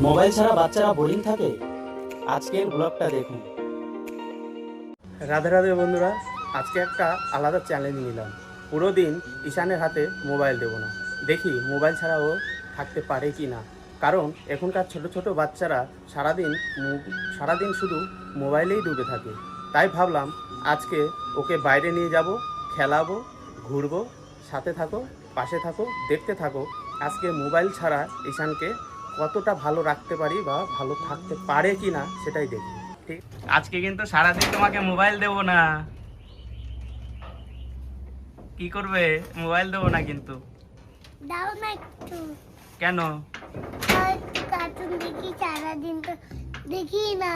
Mobile ছাড়া বাচ্চারা boring থাকে? আজকের ব্লগটা দেখুন। রাধে রাধে বন্ধুরা, আজকে একটা আলাদা চ্যালেঞ্জ নিলাম। পুরো দিন ঈশানের হাতে মোবাইল দেবো না, দেখি মোবাইল ছাড়া ও থাকতে পারে কি না। কারণ এখনকার ছোট ছোট বাচ্চারা সারাদিন শুধু মোবাইলেই ডুবে থাকে। তাই ভাবলাম আজকে ওকে বাইরে নিয়ে যাব, খেলাবো, ঘুরবো। সাথে থাকো, পাশে থাকো, দেখতে থাকো আজকে মোবাইল ছাড়া ঈশানকে কতটা ভালো রাখতে পারি বা ভালো থাকতে পারে কি না সেটাই দেখি। ঠিক, আজকে কিন্তু সারাদিন তোমাকে মোবাইল দেবো না। কি করবে? মোবাইল দেবো না কিন্তু। দাও না একটু। কেন? একটু কার্টুন দেখি, সারাদিন তো দেখি না।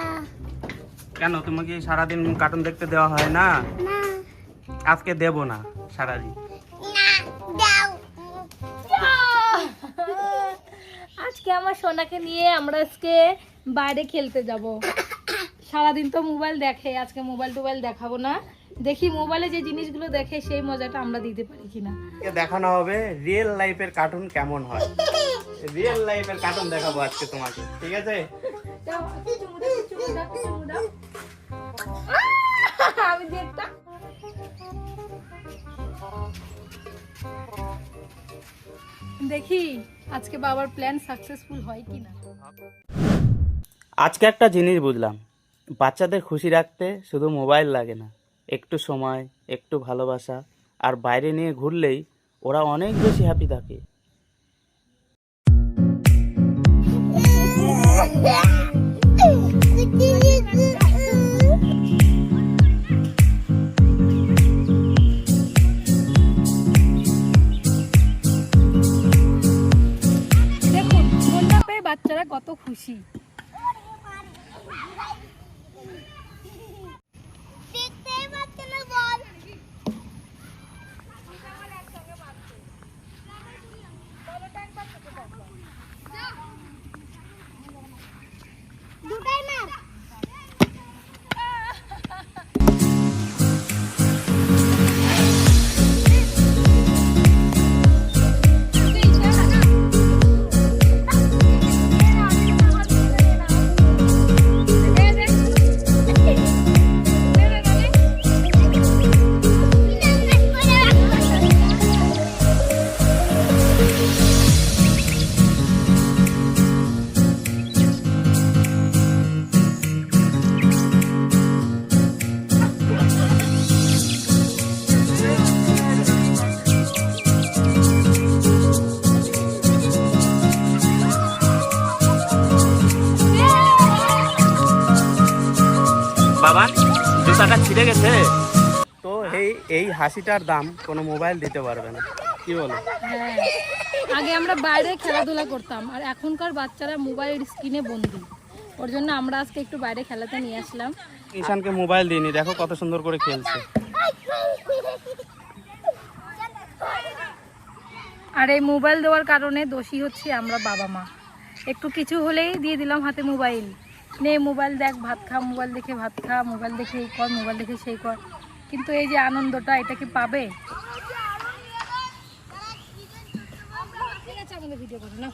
কেন তোমাকে সারাদিন কার্টুন দেখতে দেওয়া হয় না? না আজকে দেবো না সারাদিন। না দাও। আজকে আমার সোনাকে নিয়ে আমরা আজকে বাইরে খেলতে যাব। সারাদিন তো মোবাইল দেখে, আজকে মোবাইল টোবাইল দেখাবো না। দেখি মোবাইলে যে জিনিসগুলো দেখে সেই মজাটা আমরা দিতে পারি কিনা। দেখানো হবে রিয়েল লাইফের কার্টুন কেমন হয়। রিয়েল লাইফের কার্টুন দেখাবো আজকে তোমাকে, ঠিক আছে? আমি দেখতাম। দেখি আজকে বাবার প্ল্যান সাকসেসফুল হয় কিনা। আজকে একটা জিনিস বুঝলাম, বাচ্চাদের খুশি রাখতে শুধু মোবাইল লাগে না, একটু সময়, একটু ভালোবাসা আর বাইরে নিয়ে ঘুরলেই ওরা অনেক বেশি হ্যাপি থাকে। দেখুন ফোনটা পেয়ে বাচ্চারা কত খুশি। দেখতেই পাচ্ছে না বল। দুটাই না। বাবা, জুতাটা ছিঁড়ে গেছে তো এই হাসিটার দাম কোনো মোবাইল দিতে পারবে না, কি বলো? হ্যাঁ, আগে আমরা বাইরে খেলাধুলা করতাম আর এখনকার বাচ্চারা মোবাইলের স্ক্রিনে বন্দি। ওর জন্য আমরা আজকে একটু বাইরে খেলাতে নিয়ে আসলাম। ঈশানকে মোবাইল দিইনি, দেখো কত সুন্দর করে খেলছে। আর এই মোবাইল দেওয়ার কারণে দোষী হচ্ছে আমরা বাবা মা। একটু কিছু হলেই দিয়ে দিলাম হাতে মোবাইল, নে মোবাইল দেখ, ভাত খা, মোবাইল দেখে ভাত খা, মোবাইল দেখে এই কর, মোবাইল দেখে সেই কর। কিন্তু এই যে আনন্দটা, এটা কি পাবে? আমাদের ভিডিও করে না,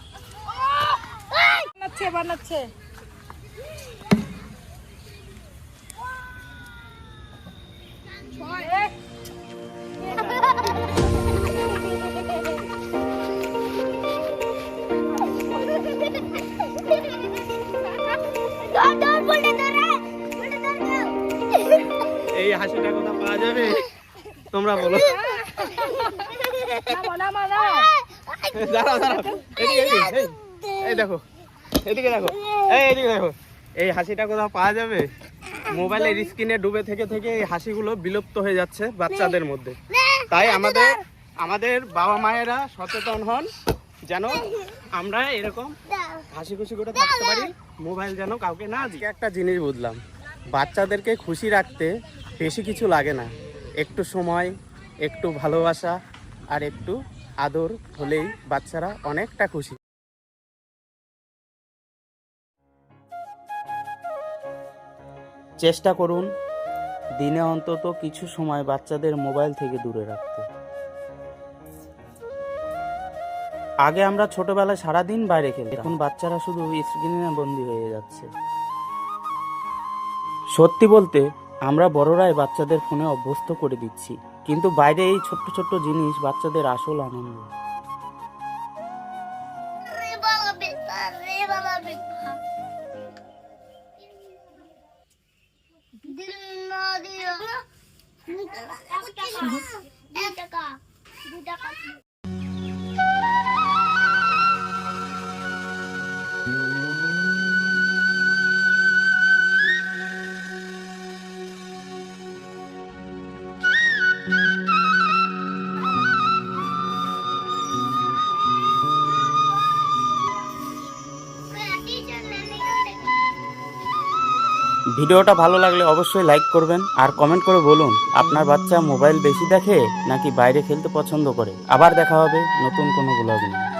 বানাচ্ছে। এই হাসিটা কোথাও পাওয়া যাবে তোমরা বলো। দাঁড়াও দাঁড়াও, এই দেখো, এদিকে দেখো, এদিকে দেখো, এই হাসিটা কোথাও পাওয়া যাবে? মোবাইলের স্ক্রিনে ডুবে থেকে থেকে এই হাসিগুলো বিলুপ্ত হয়ে যাচ্ছে বাচ্চাদের মধ্যে। তাই আমাদের বাবা মায়েরা সচেতন হন, যেন আমরা এরকম হাসি খুশি করে থাকতে পারি, মোবাইল যেন কাউকে না দিই। একটা জিনিস বুঝলাম, বাচ্চাদেরকে খুশি রাখতে বেশি কিছু লাগে না, একটু সময়, একটু ভালোবাসা আর একটু আদর হলেই বাচ্চারা অনেকটা খুশি। চেষ্টা করুন দিনে অন্তত কিছু সময় বাচ্চাদের মোবাইল থেকে দূরে রাখতে। আগে আমরা ছোটবেলায় সারাদিন বাইরে খেলতাম, এখন বাচ্চারা শুধু স্ক্রিনে বন্দি হয়ে যাচ্ছে। সত্যি বলতে আমরা বড়রাই বাচ্চাদের ফোনে অভ্যস্ত করে দিচ্ছি, কিন্তু বাইরে এই ছোট্ট ছোট্ট জিনিস বাচ্চাদের আসল আনন্দ। রে বাবা বেটা, রে বাবা বেটা। দিল না দিও। 1 টাকা 2 টাকা। ভিডিওটা ভালো লাগলে অবশ্যই লাইক করবেন আর কমেন্ট করে বলুন আপনার বাচ্চা মোবাইল বেশি দেখে নাকি বাইরে খেলতে পছন্দ করে। আবার দেখা হবে নতুন কোনো ব্লগ নিয়ে।